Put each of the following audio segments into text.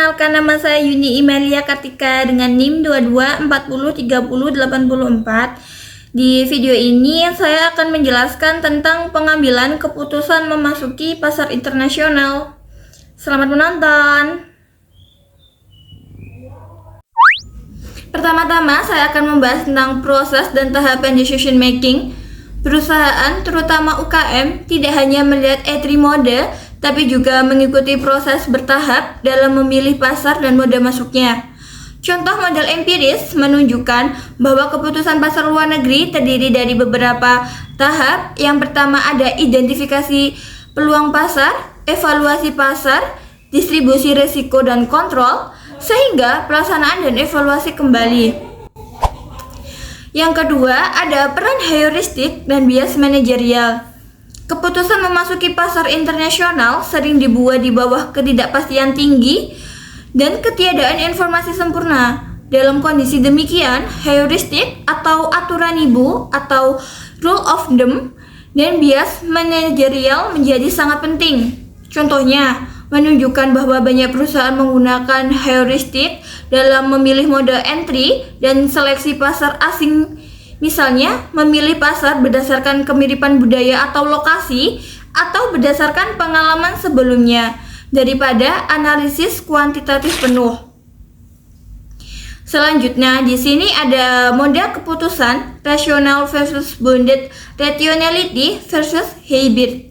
perkenalkan, nama saya Yuni Imelia Kartika dengan NIM 2240308084. Di video ini saya akan menjelaskan tentang pengambilan keputusan memasuki pasar internasional. Selamat menonton. Pertama-tama saya akan membahas tentang proses dan tahapan decision making. Perusahaan, terutama UKM, tidak hanya melihat entry mode, tapi juga mengikuti proses bertahap dalam memilih pasar dan mode masuknya. Contoh model empiris menunjukkan bahwa keputusan pasar luar negeri terdiri dari beberapa tahap. Yang pertama ada identifikasi peluang pasar, evaluasi pasar, distribusi risiko dan kontrol, sehingga pelaksanaan dan evaluasi kembali. Yang kedua ada peran heuristik dan bias manajerial. Keputusan memasuki pasar internasional sering dibuat di bawah ketidakpastian tinggi dan ketiadaan informasi sempurna. Dalam kondisi demikian, heuristik atau aturan ibu atau rule of thumb dan bias manajerial menjadi sangat penting. Contohnya, menunjukkan bahwa banyak perusahaan menggunakan heuristik dalam memilih mode entry dan seleksi pasar asing. Misalnya, memilih pasar berdasarkan kemiripan budaya atau lokasi atau berdasarkan pengalaman sebelumnya daripada analisis kuantitatif penuh. Selanjutnya, di sini ada model keputusan rational versus bounded rationality versus hybrid.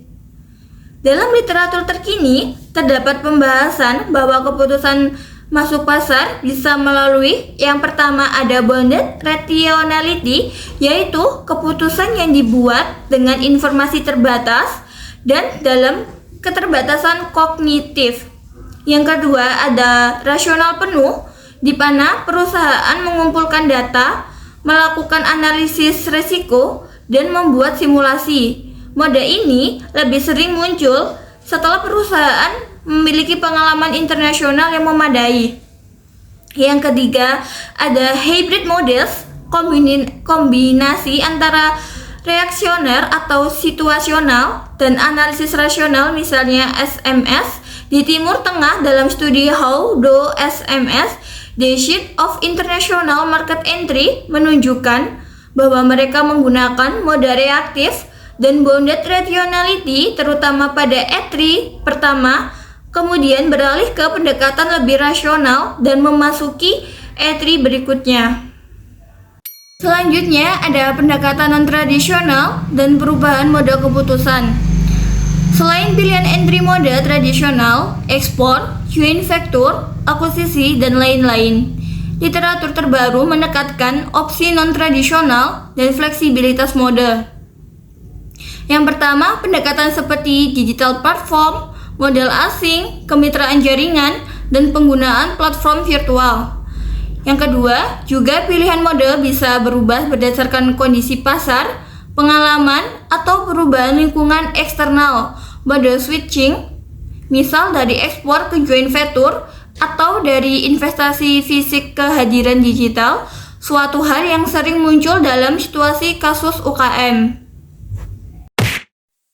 Dalam literatur terkini, terdapat pembahasan bahwa keputusan masuk pasar bisa melalui yang pertama ada bounded rationality, yaitu keputusan yang dibuat dengan informasi terbatas dan dalam keterbatasan kognitif. Yang kedua ada rasional penuh, di mana perusahaan mengumpulkan data, melakukan analisis risiko, dan membuat simulasi. Mode ini lebih sering muncul setelah perusahaan memiliki pengalaman internasional yang memadai. Yang ketiga, ada hybrid models, kombinasi antara reaksioner atau situasional dan analisis rasional, misalnya SMS. Di Timur Tengah dalam studi How do SMS the Shift of International Market Entry menunjukkan bahwa mereka menggunakan mode reaktif dan bounded rationality terutama pada entry pertama, kemudian beralih ke pendekatan lebih rasional dan memasuki entry berikutnya. Selanjutnya ada pendekatan non-tradisional dan perubahan mode keputusan. Selain pilihan entry mode tradisional, ekspor, joint venture, akuisisi, dan lain-lain, literatur terbaru menekankan opsi non-tradisional dan fleksibilitas mode. Yang pertama, pendekatan seperti digital platform, modal asing, kemitraan jaringan, dan penggunaan platform virtual. Yang kedua, juga pilihan mode bisa berubah berdasarkan kondisi pasar, pengalaman, atau perubahan lingkungan eksternal. Mode switching, misal dari ekspor ke joint venture, atau dari investasi fisik ke hadiran digital, suatu hal yang sering muncul dalam situasi kasus UKM.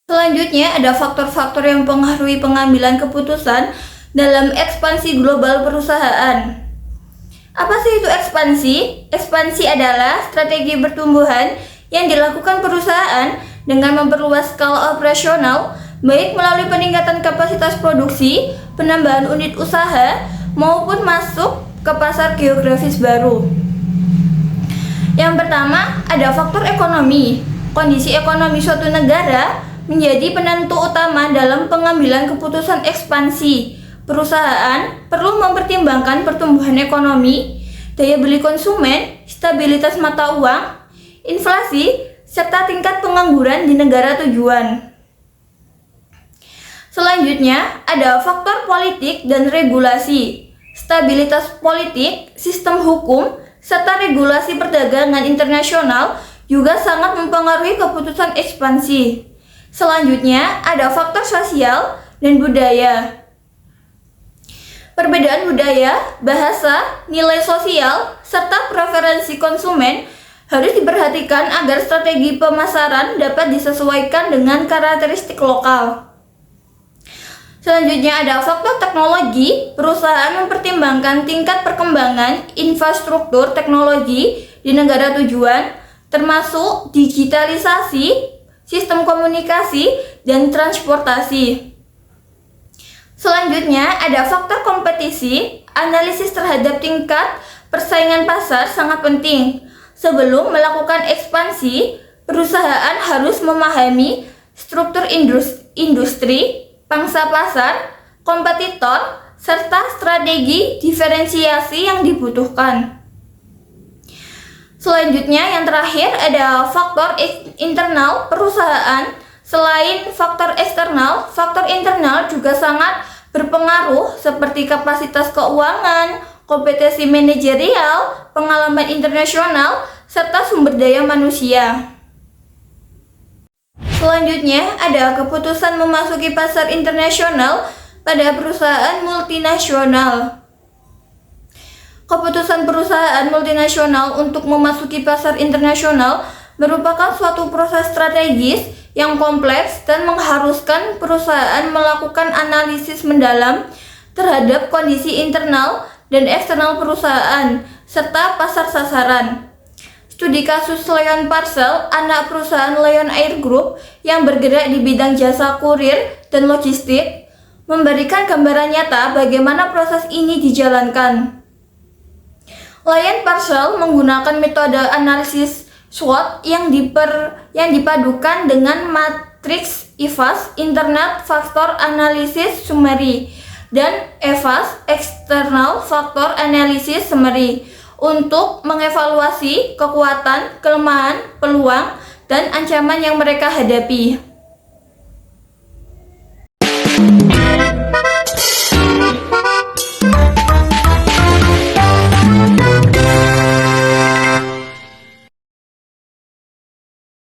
Selanjutnya ada faktor-faktor yang mempengaruhi pengambilan keputusan dalam ekspansi global perusahaan. Apa sih itu ekspansi? Ekspansi adalah strategi pertumbuhan yang dilakukan perusahaan dengan memperluas skala operasional, baik melalui peningkatan kapasitas produksi, penambahan unit usaha, maupun masuk ke pasar geografis baru. Yang pertama ada faktor ekonomi. Kondisi ekonomi suatu negara menjadi penentu utama dalam pengambilan keputusan ekspansi. Perusahaan perlu mempertimbangkan pertumbuhan ekonomi, daya beli konsumen, stabilitas mata uang, inflasi, serta tingkat pengangguran di negara tujuan. Selanjutnya, ada faktor politik dan regulasi. Stabilitas politik, sistem hukum, serta regulasi perdagangan internasional juga sangat mempengaruhi keputusan ekspansi. Selanjutnya, ada faktor sosial dan budaya. Perbedaan budaya, bahasa, nilai sosial, serta preferensi konsumen harus diperhatikan agar strategi pemasaran dapat disesuaikan dengan karakteristik lokal. Selanjutnya ada faktor teknologi. Perusahaan mempertimbangkan tingkat perkembangan infrastruktur teknologi di negara tujuan, termasuk digitalisasi, sistem komunikasi, dan transportasi. Selanjutnya ada faktor kompetisi. Analisis terhadap tingkat persaingan pasar sangat penting. Sebelum melakukan ekspansi, perusahaan harus memahami struktur industri, pangsa pasar, kompetitor, serta strategi diferensiasi yang dibutuhkan. Selanjutnya yang terakhir ada faktor internal perusahaan. Selain faktor eksternal, faktor internal juga sangat berpengaruh seperti kapasitas keuangan, kompetensi manajerial, pengalaman internasional, serta sumber daya manusia. Selanjutnya ada keputusan memasuki pasar internasional pada perusahaan multinasional. Keputusan perusahaan multinasional untuk memasuki pasar internasional merupakan suatu proses strategis yang kompleks dan mengharuskan perusahaan melakukan analisis mendalam terhadap kondisi internal dan eksternal perusahaan serta pasar sasaran. Studi kasus Leon Parcel, anak perusahaan Lion Air Group yang bergerak di bidang jasa kurir dan logistik, memberikan gambaran nyata bagaimana proses ini dijalankan. Lion Parcel menggunakan metode analisis SWOT yang dipadukan dengan matriks IFAS (Internet Factor Analysis Summary) dan EFAS (External Factor Analysis Summary) untuk mengevaluasi kekuatan, kelemahan, peluang, dan ancaman yang mereka hadapi.